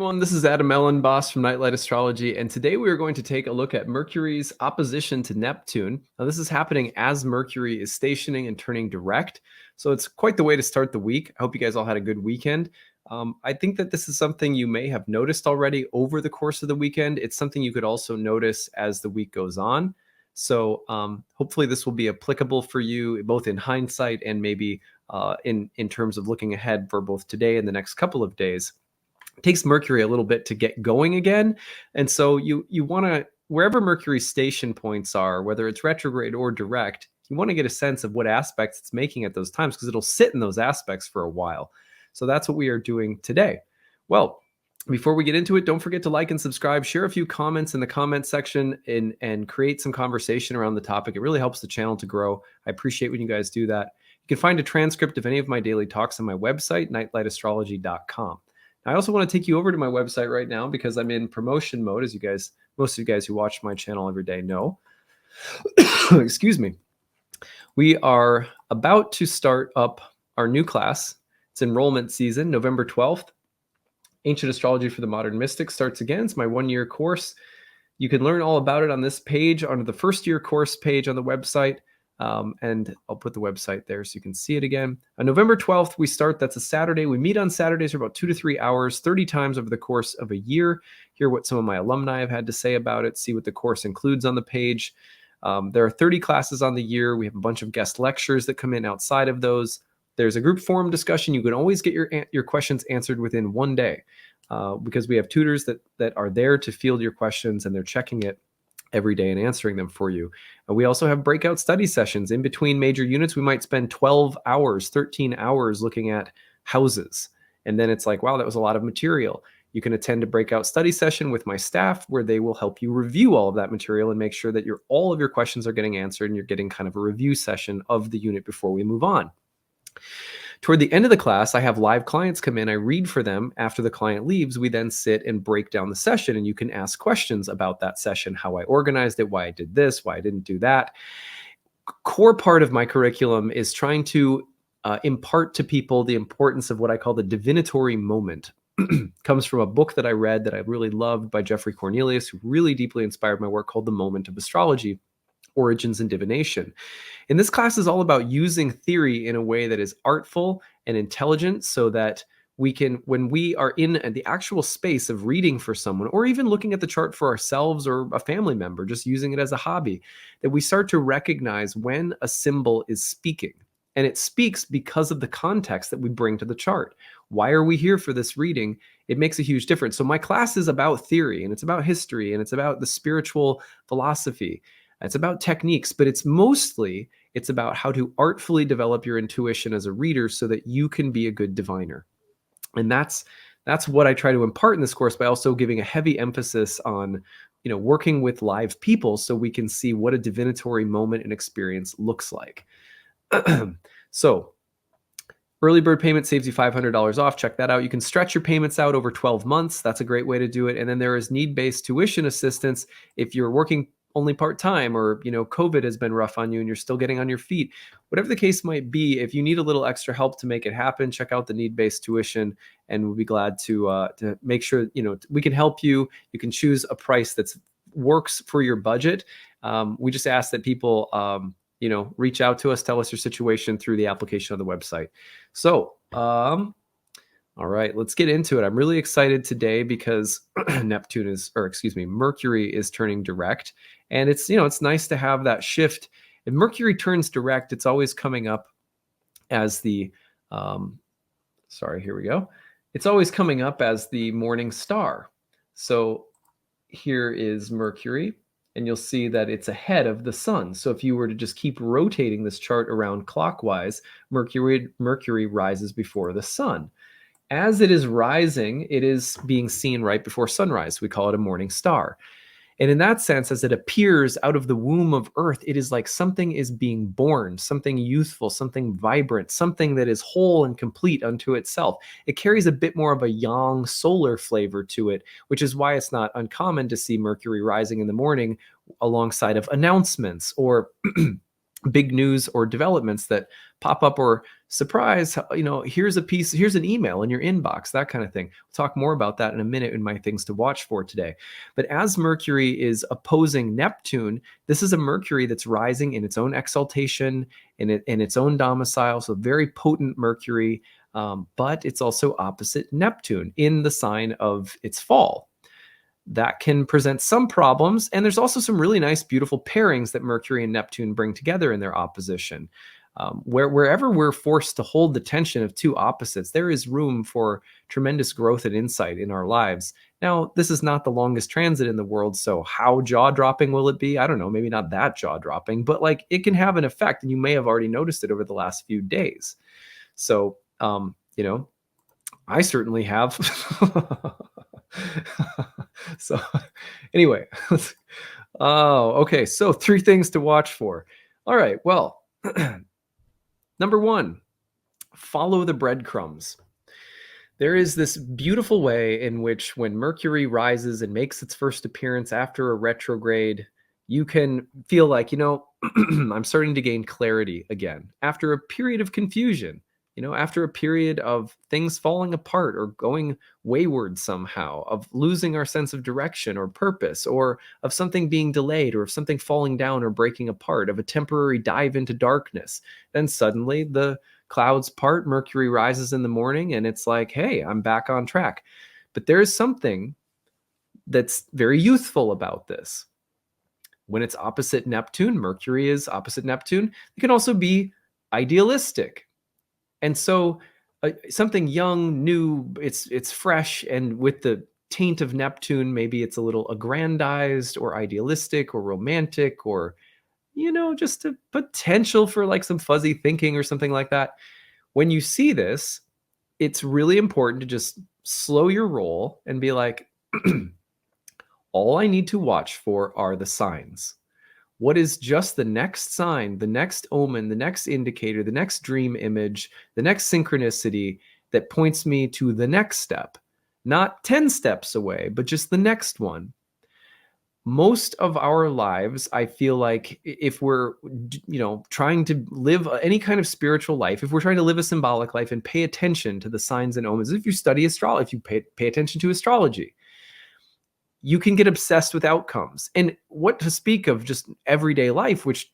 everyone, this is Elenbaas from Nightlight Astrology, and today we are going to take a look at Mercury's opposition to Neptune. Now, this is happening as Mercury is stationing and turning direct, so it's quite the way to start the week. I hope you guys all had a good weekend. I think that this is something you may have noticed already over the course of the weekend. It's something you could also notice as the week goes on. So hopefully this will be applicable for you both in hindsight and maybe in terms of looking ahead for both today and the next couple of days. It takes Mercury a little bit to get going again. And so you want to, wherever Mercury's station points are, whether it's retrograde or direct, you want to get a sense of what aspects it's making at those times because it'll sit in those aspects for a while. So that's what we are doing today. Well, before we get into it, don't forget to like and subscribe, share a few comments in the comment section and create some conversation around the topic. It really helps the channel to grow. I appreciate when you guys do that. You can find a transcript of any of my daily talks on my website, nightlightastrology.com. I also want to take you over to my website right now because I'm in promotion mode, as most of you guys who watch my channel every day know. Excuse me. We are about to start up our new class. It's enrollment season, November 12th. Ancient Astrology for the Modern Mystic starts again. It's my one-year course. You can learn all about it on this page, under the first-year course page on the website. And I'll put the website there so you can see it again. On November 12th, we start. That's a Saturday. We meet on Saturdays for about 2 to 3 hours, 30 times over the course of a year. Hear what some of my alumni have had to say about it. See what the course includes on the page. There are 30 classes on the year. We have a bunch of guest lectures that come in outside of those. There's a group forum discussion. You can always get your questions answered within one day because we have tutors that are there to field your questions, and they're checking it every day and answering them for you. And we also have breakout study sessions. In between major units, we might spend 12 hours, 13 hours looking at houses. And then it's like, wow, that was a lot of material. You can attend a breakout study session with my staff where they will help you review all of that material and make sure that all of your questions are getting answered and you're getting kind of a review session of the unit before we move on. Toward the end of the class, I have live clients come in. I read for them. After the client leaves, we then sit and break down the session, and you can ask questions about that session, how I organized it, why I did this, why I didn't do that. Core part of my curriculum is trying to impart to people the importance of what I call the divinatory moment. Comes from a book that I read that I really loved by Jeffrey Cornelius, who really deeply inspired my work, called The Moment of Astrology: Origins and Divination. And this class is all about using theory in a way that is artful and intelligent so that we can, when we are in the actual space of reading for someone, or even looking at the chart for ourselves or a family member, just using it as a hobby, that we start to recognize when a symbol is speaking. And it speaks because of the context that we bring to the chart. Why are we here for this reading? It makes a huge difference. So my class is about theory, and it's about history, and it's about the spiritual philosophy. It's about techniques, but it's about how to artfully develop your intuition as a reader so that you can be a good diviner. And that's what I try to impart in this course, by also giving a heavy emphasis on, working with live people so we can see what a divinatory moment and experience looks like. So early bird payment saves you $500 off. Check that out. You can stretch your payments out over 12 months. That's a great way to do it. And then there is need-based tuition assistance if you're working only part-time, or COVID has been rough on you and you're still getting on your feet. Whatever the case might be, if you need a little extra help to make it happen, check out the need-based tuition, and we'll be glad to make sure we can help you. You can choose a price that works for your budget. We just ask that people reach out to us, tell us your situation through the application on the website. So all right, let's get into it. I'm really excited today because Mercury is turning direct, and it's nice to have that shift. If Mercury turns direct, it's always coming up as the It's always coming up as the morning star. So here is Mercury, and you'll see that it's ahead of the sun. So if you were to just keep rotating this chart around clockwise, Mercury rises before the sun. As it is rising, it is being seen right before sunrise. We call it a morning star. And in that sense, as it appears out of the womb of Earth, it is like something is being born, something youthful, something vibrant, something that is whole and complete unto itself. It carries a bit more of a yang solar flavor to it, which is why it's not uncommon to see Mercury rising in the morning alongside of announcements or big news or developments that pop up, or surprise, here's a piece, here's an email in your inbox, that kind of thing. We'll talk more about that in a minute in my things to watch for today. But as Mercury is opposing Neptune, this is a Mercury that's rising in its own exaltation, in its own domicile, so very potent Mercury, but it's also opposite Neptune in the sign of its fall. That can present some problems. And there's also some really nice, beautiful pairings that Mercury and Neptune bring together in their opposition. Wherever we're forced to hold the tension of two opposites, there is room for tremendous growth and insight in our lives. Now, this is not the longest transit in the world, so how jaw-dropping will it be? I don't know, maybe not that jaw-dropping, but like it can have an effect, and you may have already noticed it over the last few days. So, I certainly have. So anyway, okay. So 3 things to watch for. All right. Well, number 1, follow the breadcrumbs. There is this beautiful way in which when Mercury rises and makes its first appearance after a retrograde, you can feel like, I'm starting to gain clarity again after a period of confusion. After a period of things falling apart or going wayward somehow, of losing our sense of direction or purpose, or of something being delayed, or of something falling down or breaking apart, of a temporary dive into darkness, then suddenly the clouds part, Mercury rises in the morning, and it's like, hey, I'm back on track. But there is something that's very youthful about this. When it's opposite Neptune, Mercury is opposite Neptune, it can also be idealistic. And so something young, new, it's fresh, and with the taint of Neptune, maybe it's a little aggrandized or idealistic or romantic, or, just a potential for like some fuzzy thinking or something like that. When you see this, it's really important to just slow your roll and be like, all I need to watch for are the signs. What is just the next sign, the next omen, the next indicator, the next dream image, the next synchronicity that points me to the next step? Not 10 steps away, but just the next one. Most of our lives, I feel like, if we're, trying to live any kind of spiritual life, if we're trying to live a symbolic life and pay attention to the signs and omens, if you study astrology, if you pay attention to astrology, you can get obsessed with outcomes. And what to speak of just everyday life, which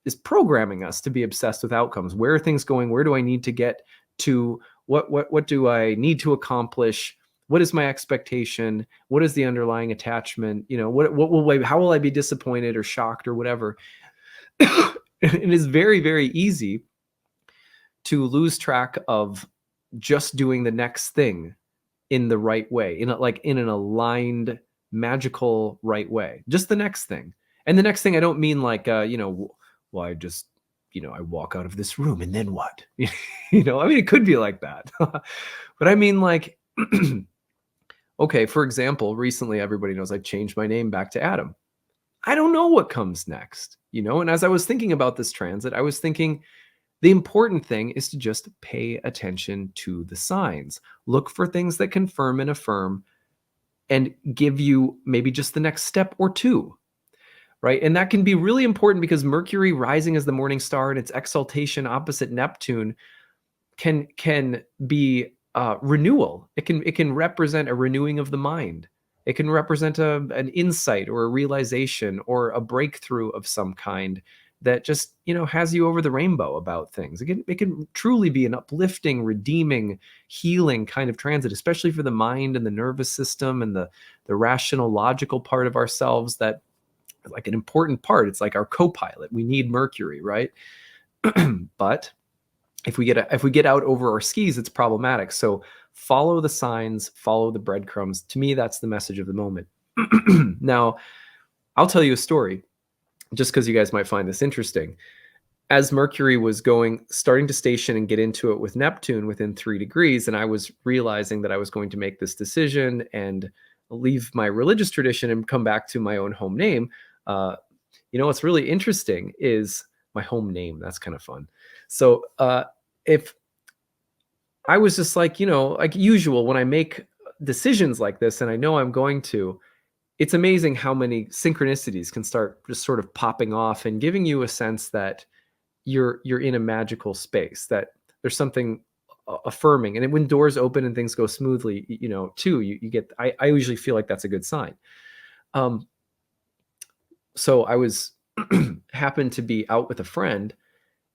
is programming us to be obsessed with outcomes. Where are things going? Where do I need to get to? What do I need to accomplish? What is my expectation? What is the underlying attachment? How will I be disappointed or shocked or whatever? It is very, very easy to lose track of just doing the next thing in the right way, in an aligned, magical right way. Just the next thing. And the next thing, I don't mean like, I just, I walk out of this room and then what? It could be like that. But I mean, like, okay, for example, recently everybody knows I changed my name back to Adam. I don't know what comes next, and as I was thinking about this transit, I was thinking the important thing is to just pay attention to the signs. Look for things that confirm and affirm and give you maybe just the next step or two, right? And that can be really important because Mercury rising as the morning star and its exaltation opposite Neptune can be renewal. It can represent a renewing of the mind. It can represent an insight or a realization or a breakthrough of some kind that just has you over the rainbow about things. It can truly be an uplifting, redeeming, healing kind of transit, especially for the mind and the nervous system and the rational, logical part of ourselves. That, like, an important part. It's like our co-pilot. We need Mercury, right? But if we get out over our skis, it's problematic. So follow the signs, follow the breadcrumbs. To me, that's the message of the moment. Now, I'll tell you a story, just because you guys might find this interesting. As Mercury was starting to station and get into it with Neptune within 3 degrees, and I was realizing that I was going to make this decision and leave my religious tradition and come back to my own home name. What's really interesting is my home name. That's kind of fun. So if I was just like usual, when I make decisions like this, and I know I'm going to, it's amazing how many synchronicities can start just sort of popping off and giving you a sense that you're in a magical space, that there's something affirming. And when doors open and things go smoothly, too, you get, I usually feel like that's a good sign. Um, so I was happened to be out with a friend,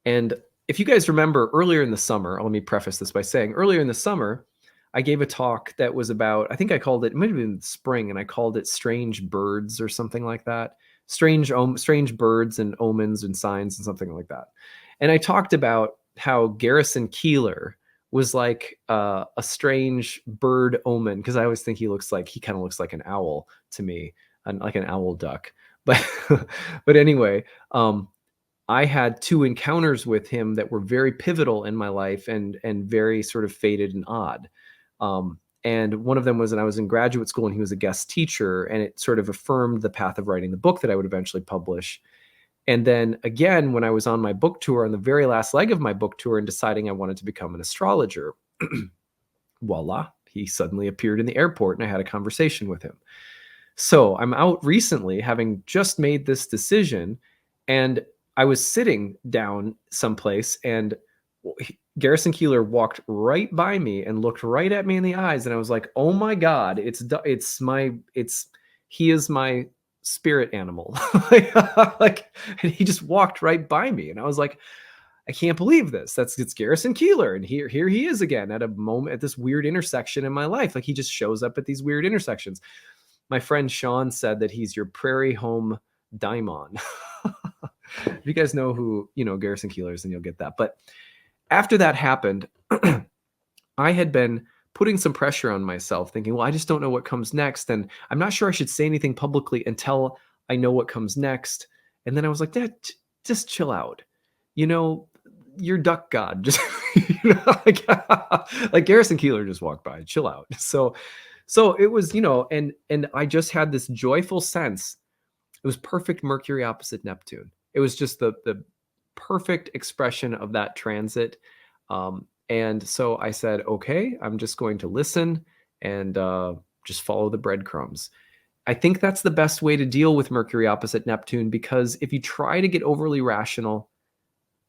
and if you guys remember earlier in the summer, let me preface this by saying earlier in the summer, I gave a talk that was about, I think I called it might have been spring, and I called it Strange Birds or something like that. Strange birds and omens and signs and something like that. And I talked about how Garrison Keillor was like a strange bird omen, because I always think he kind of looks like an owl to me, like an owl duck. But but anyway, I had two encounters with him that were very pivotal in my life, and very sort of fated and odd. And one of them was when I was in graduate school and he was a guest teacher, and it sort of affirmed the path of writing the book that I would eventually publish. And then again, when I was on my book tour, on the very last leg of my book tour, and deciding I wanted to become an astrologer, voila, he suddenly appeared in the airport and I had a conversation with him. So I'm out recently, having just made this decision, and I was sitting down someplace, and Garrison Keillor walked right by me and looked right at me in the eyes, and I was like, "Oh my God, he is my spirit animal." Like, and he just walked right by me, and I was like, "I can't believe this. It's Garrison Keillor, and here he is again at a moment, at this weird intersection in my life. Like, he just shows up at these weird intersections." My friend Sean said that he's your prairie home daimon. If you guys know who, Garrison Keillor is, then you'll get that. But after that happened, I had been putting some pressure on myself, thinking, well, I just don't know what comes next. And I'm not sure I should say anything publicly until I know what comes next. And then I was like, Dad, just chill out. You're duck god. Just, like Garrison Keillor just walked by. Chill out. So it was, and I just had this joyful sense. It was perfect Mercury opposite Neptune. It was just the perfect expression of that transit. And so I said, okay, I'm just going to listen and just follow the breadcrumbs. I think that's the best way to deal with Mercury opposite Neptune, because if you try to get overly rational,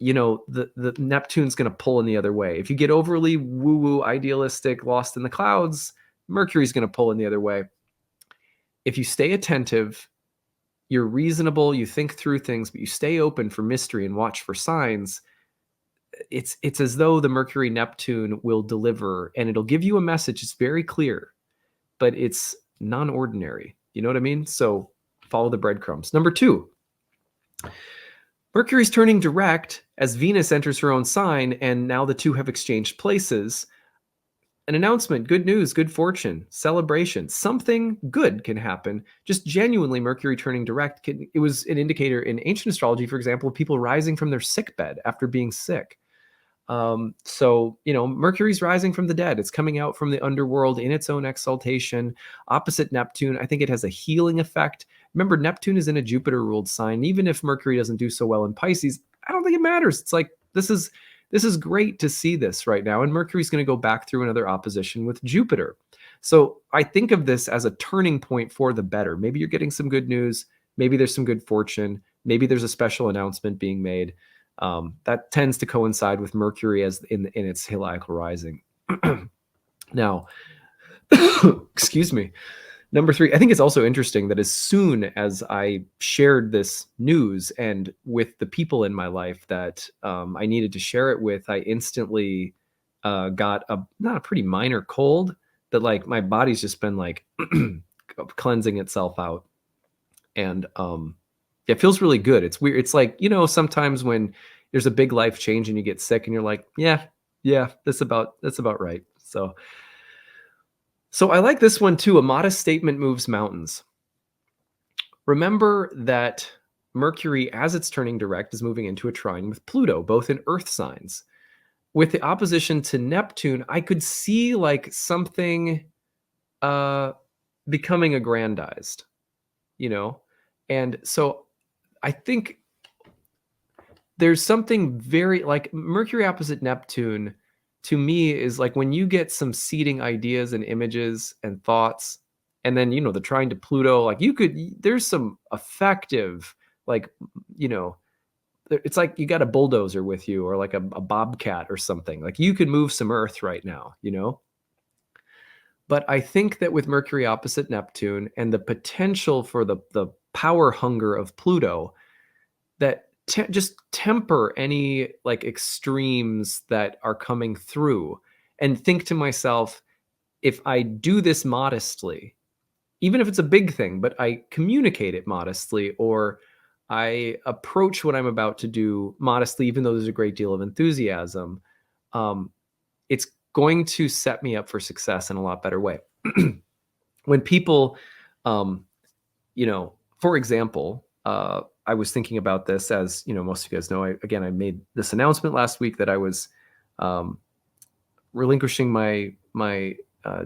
the Neptune's going to pull in the other way. If you get overly woo-woo, idealistic, lost in the clouds, Mercury's going to pull in the other way. If you stay attentive, you're reasonable, you think through things, but you stay open for mystery and watch for signs, it's as though the Mercury Neptune will deliver, and it'll give you a message. It's very clear, but it's non-ordinary. You know what I mean? So follow the breadcrumbs. Number 2, Mercury's turning direct as Venus enters her own sign, and now the two have exchanged places. An announcement, good news, good fortune, celebration, something good can happen. Just genuinely, Mercury turning direct, it was an indicator in ancient astrology, for example, of people rising from their sick bed after being sick. So, Mercury's rising from the dead. It's coming out from the underworld in its own exaltation. Opposite Neptune, I think it has a healing effect. Remember, Neptune is in a Jupiter-ruled sign. Even if Mercury doesn't do so well in Pisces, I don't think it matters. It's like, this is great to see this right now. And Mercury's going to go back through another opposition with Jupiter. So I think of this as a turning point for the better. Maybe you're getting some good news. Maybe there's some good fortune. Maybe there's a special announcement being made. That tends to coincide with Mercury as in its heliacal rising. Now, excuse me. Number 3, I think it's also interesting that as soon as I shared this news and with the people in my life that I needed to share it with, I instantly got not a pretty minor cold, that like my body's just been like cleansing itself out. And it feels really good. It's weird. It's like, sometimes when there's a big life change and you get sick and you're like, yeah, that's about right. So I like this one too. A modest statement moves mountains. Remember that Mercury, as it's turning direct, is moving into a trine with Pluto, both in earth signs. With the opposition to Neptune, I could see like something becoming aggrandized, And so I think there's something very like Mercury opposite Neptune to me is like when you get some seeding ideas and images and thoughts, and then the trine to Pluto, like there's some effective, like it's like you got a bulldozer with you, or like a bobcat or something. Like you can move some earth right now, you know? But I think that with Mercury opposite Neptune and the potential for the power hunger of Pluto, that just temper any like extremes that are coming through, and think to myself, if I do this modestly, even if it's a big thing, but I communicate it modestly, or I approach what I'm about to do modestly, even though there's a great deal of enthusiasm, um, it's going to set me up for success in a lot better way. When people, um, for example, I was thinking about this, as most of you guys know. I made this announcement last week that I was um, relinquishing my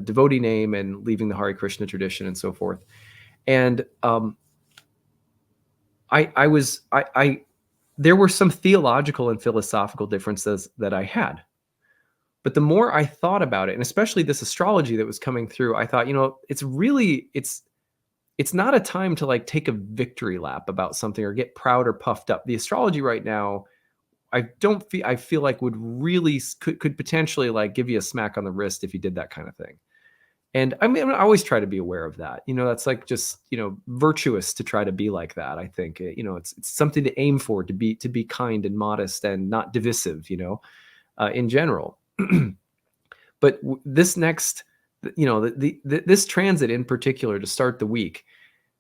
devotee name and leaving the Hare Krishna tradition and so forth. And there were some theological and philosophical differences that I had. But the more I thought about it, and especially this astrology that was coming through, I thought, it's not a time to like take a victory lap about something or get proud or puffed up. The astrology right now, I feel like would really could potentially like give you a smack on the wrist if you did that kind of thing. And I mean, I always try to be aware of that. That's like just, virtuous to try to be like that. I think, it's something to aim for, to be kind and modest and not divisive, in general. But this next, this transit in particular to start the week,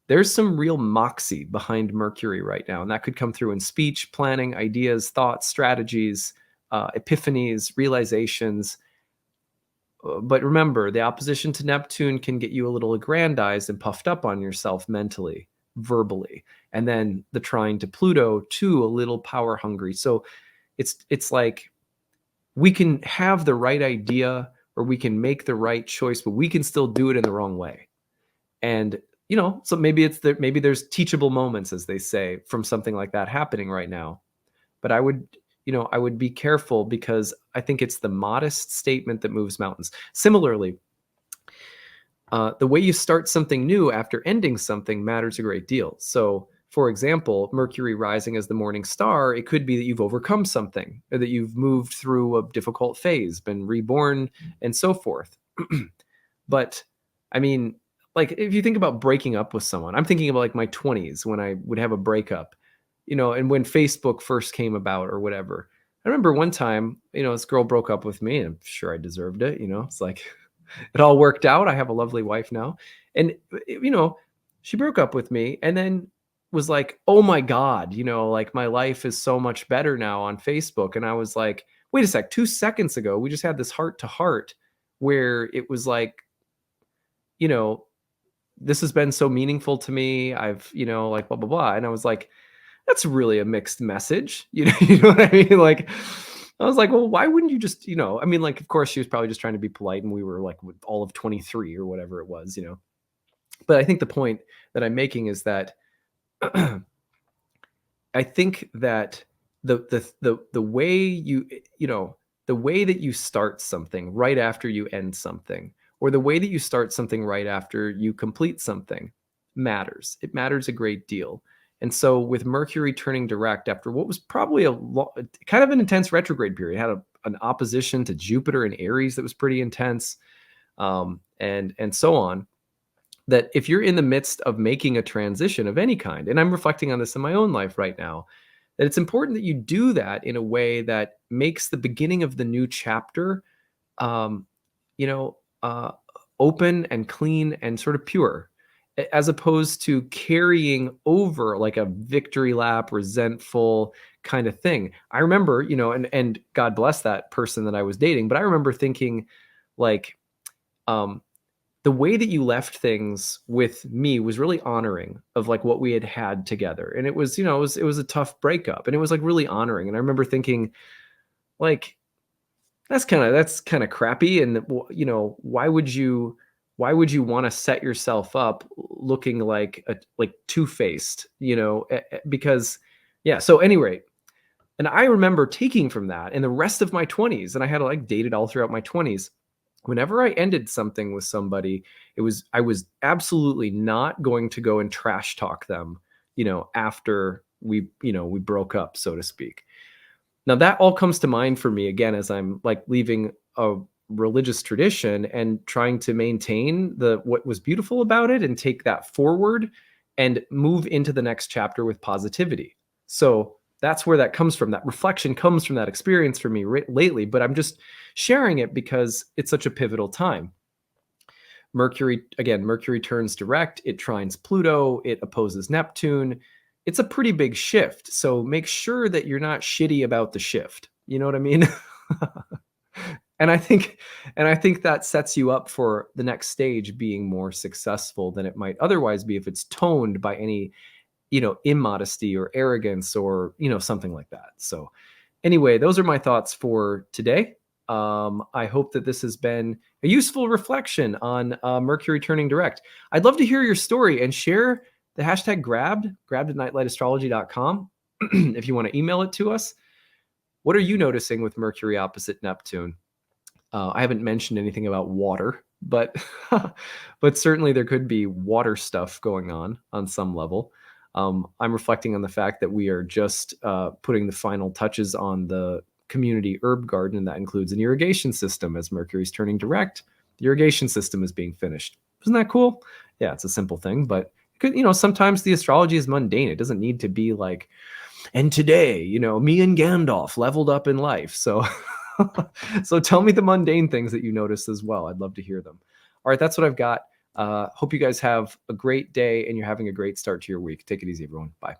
there's some real moxie behind Mercury right now. And that could come through in speech, planning, ideas, thoughts, strategies, epiphanies, realizations. But remember, the opposition to Neptune can get you a little aggrandized and puffed up on yourself mentally, verbally. And then the trine to Pluto, too, a little power hungry. So it's like we can have the right idea, or we can make the right choice, but we can still do it in the wrong way. And so maybe maybe there's teachable moments, as they say, from something like that happening right now. But I would be careful, because I think it's the modest statement that moves mountains. Similarly, the way you start something new after ending something matters a great deal. So, for example, Mercury rising as the morning star, it could be that you've overcome something, or that you've moved through a difficult phase, been reborn, and so forth. But I mean, like, if you think about breaking up with someone, I'm thinking about like my 20s when I would have a breakup, and when Facebook first came about or whatever. I remember one time, this girl broke up with me, and I'm sure I deserved it. It's like it all worked out. I have a lovely wife now. And, she broke up with me and then was like, oh my God, like my life is so much better now on Facebook. And I was like, wait a sec, 2 seconds ago, we just had this heart to heart where it was like, this has been so meaningful to me. I've, like blah, blah, blah. And I was like, that's really a mixed message. You know what I mean? Like, I was like, well, why wouldn't you just, I mean, like, of course she was probably just trying to be polite, and we were like with all of 23 or whatever it was, But I think the point that I'm making is that I think that the way the way that you start something right after you end something, or the way that you start something right after you complete something, matters. It matters a great deal. And so with Mercury turning direct after what was probably kind of an intense retrograde period, it had an opposition to Jupiter in Aries that was pretty intense, and so on, that if you're in the midst of making a transition of any kind, and I'm reflecting on this in my own life right now, that it's important that you do that in a way that makes the beginning of the new chapter, um, you know, uh, open and clean and sort of pure, as opposed to carrying over like a victory lap, resentful kind of thing. I remember, and God bless that person that I was dating, but I remember thinking, like, um, the way that you left things with me was really honoring of like what we had had together. And it was, it was a tough breakup, and it was like really honoring. And I remember thinking, like, that's kind of crappy. And why would you want to set yourself up looking like two-faced, because yeah. So anyway, and I remember taking from that in the rest of my 20s, and I had like dated all throughout my 20s. Whenever I ended something with somebody, I was absolutely not going to go and trash talk them, after we broke up, so to speak. Now that all comes to mind for me again as I'm like leaving a religious tradition and trying to maintain the what was beautiful about it and take that forward and move into the next chapter with positivity. So that's where that comes from. That reflection comes from that experience for me lately, but I'm just sharing it because it's such a pivotal time. Mercury turns direct, it trines Pluto, it opposes Neptune. It's a pretty big shift. So make sure that you're not shitty about the shift. You know what I mean? and I think and I think that sets you up for the next stage being more successful than it might otherwise be if it's toned by any, immodesty or arrogance or, something like that. So anyway, those are my thoughts for today. I hope that this has been a useful reflection on Mercury turning direct. I'd love to hear your story and share the hashtag grabbed at nightlightastrology.com if you want to email it to us. What are you noticing with Mercury opposite Neptune? I haven't mentioned anything about water, but but certainly there could be water stuff going on some level. I'm reflecting on the fact that we are just putting the final touches on the community herb garden, and that includes an irrigation system. As Mercury's turning direct, the irrigation system is being finished. Isn't that cool? Yeah, it's a simple thing, but sometimes the astrology is mundane. It doesn't need to be like, and today, me and Gandalf leveled up in life. So, so tell me the mundane things that you notice as well. I'd love to hear them. All right, that's what I've got. Hope you guys have a great day and you're having a great start to your week. Take it easy, everyone. Bye.